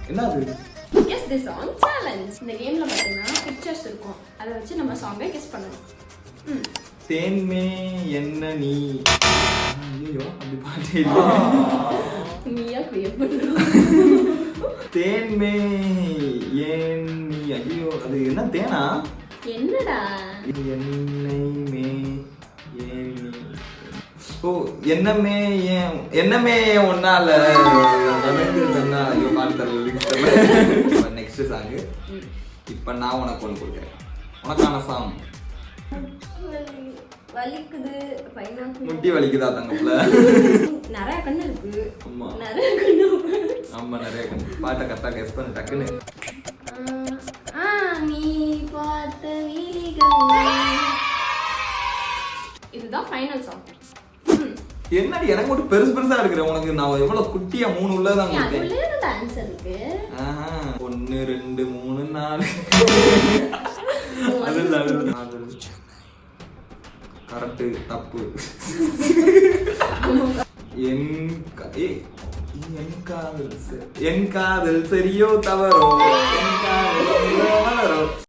என்னது? Guess the song challenge. இந்த கேம்ல பார்த்தீங்கன்னா பிக்சர்ஸ் இருக்கும், அதை வச்சு நம்ம சாங்கை கெஸ் பண்ணணும். தேன்மே என்ன நீ? ஐயோ அப்படி பாட்டே இல்லை. நீயா கிரியேட் பண்ணுறோம். தேன்மே ஏன் நீ? ஐயோ அது என்ன தேனா? என்னடா என்னை மே ஏன் நீ? ஓ என்னமே ஏன் என்னமே ஒன்னால நெக்ஸ்ட் சாங். இப்ப நான் உனக்கு ஒன்று கொடுக்குறேன். உனக்கான சாங். வலிக்குது பைனாப்பிள். முட்டி வலிக்குதா தங்கப்புல? நிறைய கண்ணு இருக்கு. ஆமா நிறைய கண்ணு. ஆமா நிறைய கண்ணு. பாட்டை கரெக்டா கெஸ் பண்ணு டக்குன்னு. நீ பார்த்த விழிகள். இதுதான் ஃபைனல் சாங். என்னடி எனக்கு மட்டும் பெருசு பெருசா இருக்கிற? உனக்கு நான் எவ்வளவு குட்டியா 3 உள்ளதான் கொடுத்தேன். அதுலயே ஒரு டான்சர் இருக்கு. 1 2 3 4 அது கரெக்ட் தப்பு. என் காதல் சரியோ தவறோ?